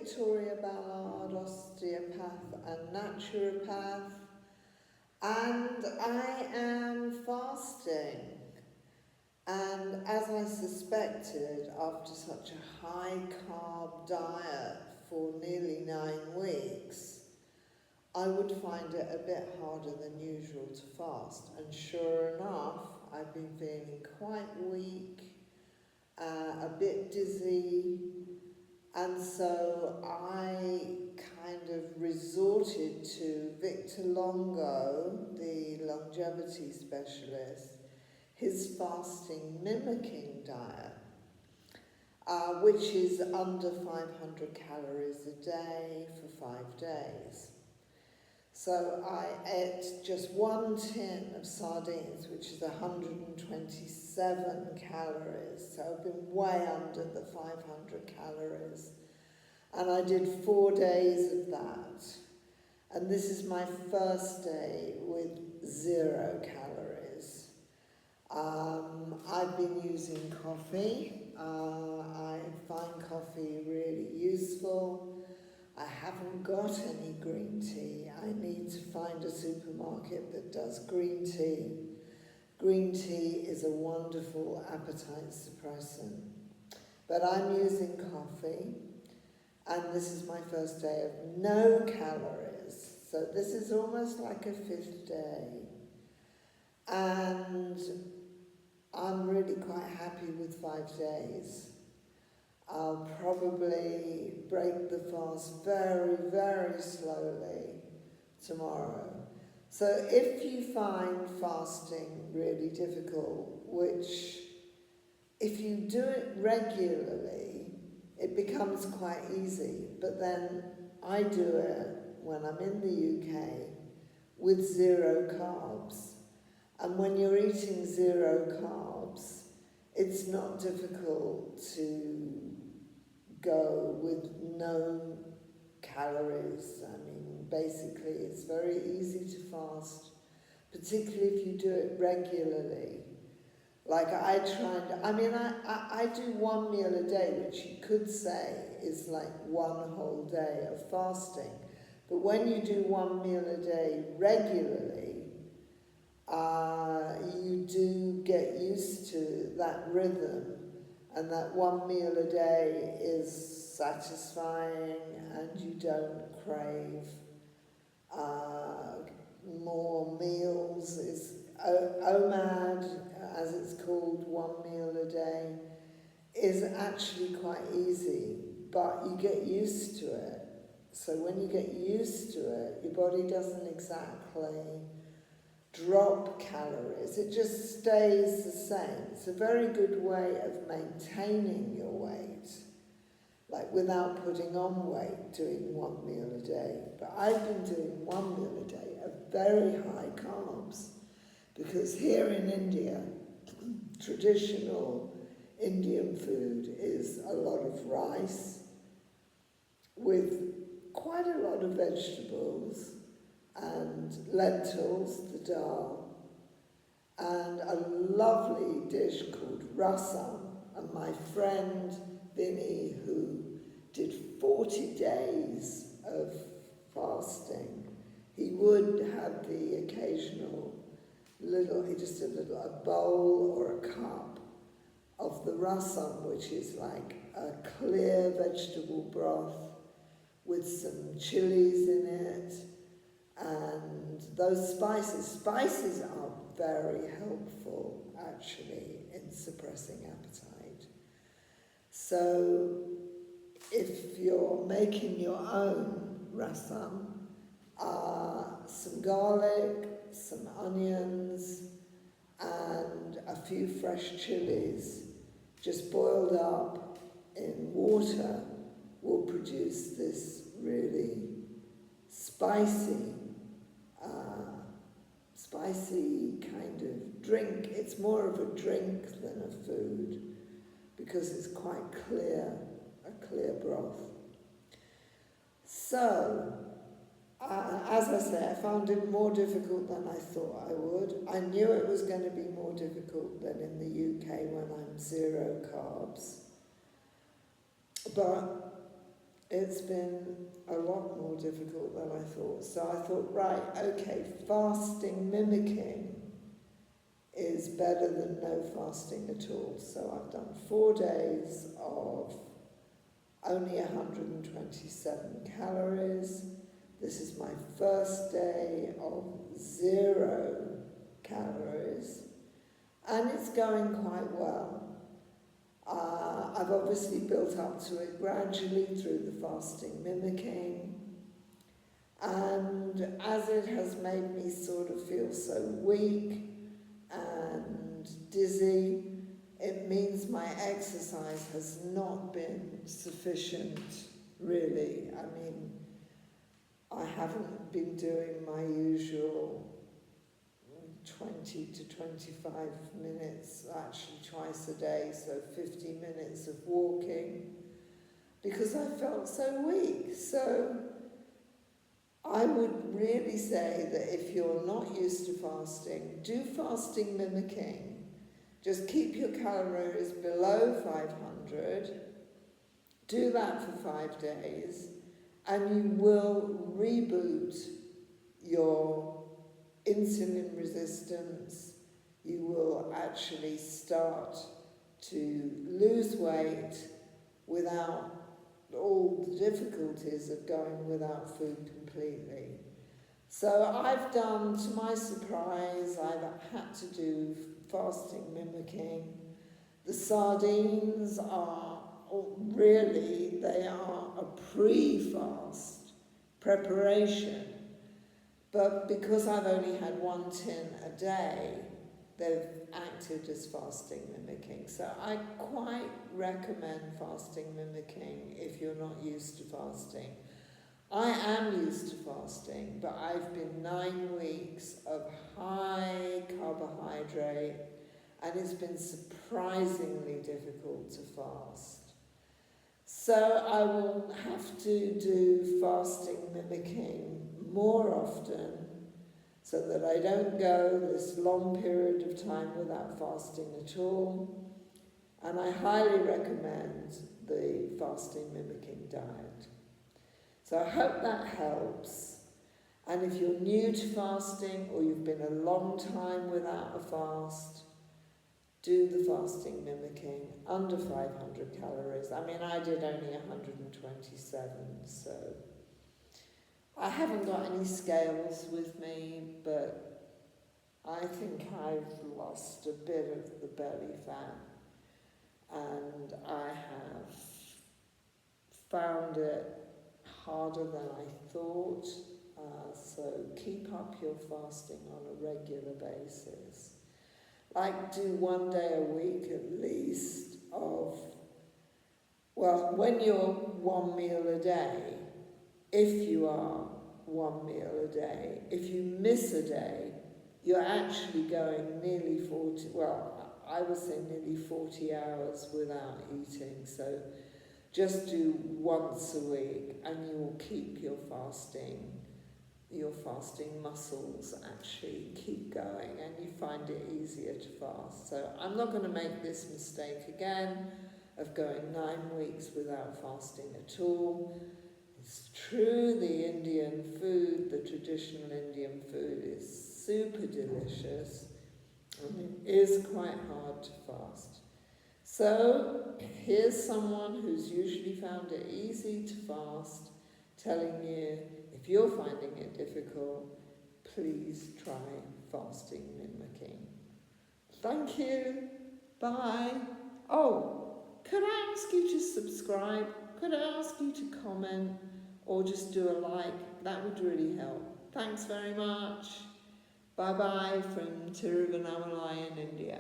Victoria Ballard, osteopath and naturopath, and I am fasting. And as I suspected, after such a high carb diet for nearly 9 weeks, I would find it a bit harder than usual to fast. And sure enough, I've been feeling quite weak, a bit dizzy, and so I kind of resorted to Valter Longo, the longevity specialist, his fasting mimicking diet, which is under 500 calories a day for 5 days. So I ate just 1 tin of sardines, which is 127 calories. So I've been way under the 500 calories. And I did 4 days of that. And this is my first day with 0 calories. I've been using coffee. I find coffee really useful. I haven't got any green tea. I need to find a supermarket that does green tea. Green tea is a wonderful appetite suppressant. But I'm using coffee, and this is my first day of no calories. So this is almost like a 5th day. And I'm really quite happy with 5 days. I'll probably break the fast very, very slowly tomorrow. So if you find fasting really difficult, which if you do it regularly, it becomes quite easy. But then I do it when I'm in the UK with 0 carbs. And when you're eating 0 carbs, it's not difficult to go with no calories. I mean, basically, it's very easy to fast, particularly if you do it regularly. Like I do 1 meal a day, which you could say is like 1 whole day of fasting. But when you do 1 meal a day regularly, you do get used to that rhythm, and that 1 meal a day is satisfying, and you don't crave more meals. Is OMAD, as it's called, 1 meal a day, is actually quite easy, but you get used to it. So when you get used to it, your body doesn't exactly drop calories, it just stays the same. It's a very good way of maintaining your weight, like without putting on weight, doing 1 meal a day. But I've been doing 1 meal a day of very high carbs, because here in India, traditional Indian food is a lot of rice with quite a lot of vegetables and lentils, the dal, and a lovely dish called rasam. And my friend Vinny, who did 40 days of fasting, he would have the occasional a bowl or a cup of the rasam, which is like a clear vegetable broth with some chilies in it, and those spices are very helpful actually in suppressing appetite. So if you're making your own rasam, some garlic, some onions, and a few fresh chilies, just boiled up in water, will produce this really spicy kind of drink. It's more of a drink than a food, because it's quite clear, a clear broth. So, as I say, I found it more difficult than I thought I would. I knew it was going to be more difficult than in the UK when I'm 0 carbs. But it's been a lot more difficult than I thought. So I thought, right, okay, fasting mimicking is better than no fasting at all. So I've done 4 days of only 127 calories. This is my first day of 0 calories, and it's going quite well. I've obviously built up to it gradually through the fasting mimicking, and as it has made me sort of feel so weak and dizzy, it means my exercise has not been sufficient, really. I mean, I haven't been doing my usual 20 to 25 minutes, actually twice a day, so 50 minutes of walking, because I felt so weak. So I would really say that if you're not used to fasting, do fasting mimicking. Just keep your calories below 500, do that for 5 days, and you will reboot your insulin resistance. You will actually start to lose weight without all the difficulties of going without food completely. So I've done, to my surprise, I've had to do fasting mimicking. The sardines are really, they are a pre-fast preparation. But because I've only had 1 tin a day, they've acted as fasting mimicking. So I quite recommend fasting mimicking if you're not used to fasting. I am used to fasting, but I've been 9 weeks of high carbohydrate, and it's been surprisingly difficult to fast. So I will have to do fasting mimicking more often so that I don't go this long period of time without fasting at all. And I highly recommend the fasting mimicking diet. So I hope that helps. And if you're new to fasting or you've been a long time without a fast, do the fasting mimicking under 500 calories. I mean, I did only 127, so I haven't got any scales with me, but I think I've lost a bit of the belly fat, and I have found it harder than I thought. So keep up your fasting on a regular basis. Like, do 1 day a week at least of, well, when you're 1 meal a day, if you are 1 meal a day, if you miss a day, you're actually going nearly 40, well, I would say nearly 40 hours without eating. So just do once a week and you will keep your fasting muscles actually keep going, and you find it easier to fast. So I'm not going to make this mistake again of going 9 weeks without fasting at all. It's true, the Indian food, the traditional Indian food, is super delicious, and it is quite hard to fast. So here's someone who's usually found it easy to fast, telling you, if you're finding it difficult, please try fasting mimicking. Thank you. Bye. Oh, could I ask you to subscribe? Could I ask you to comment or just do a like? That would really help. Thanks very much. Bye-bye from Tiruvannamalai in India.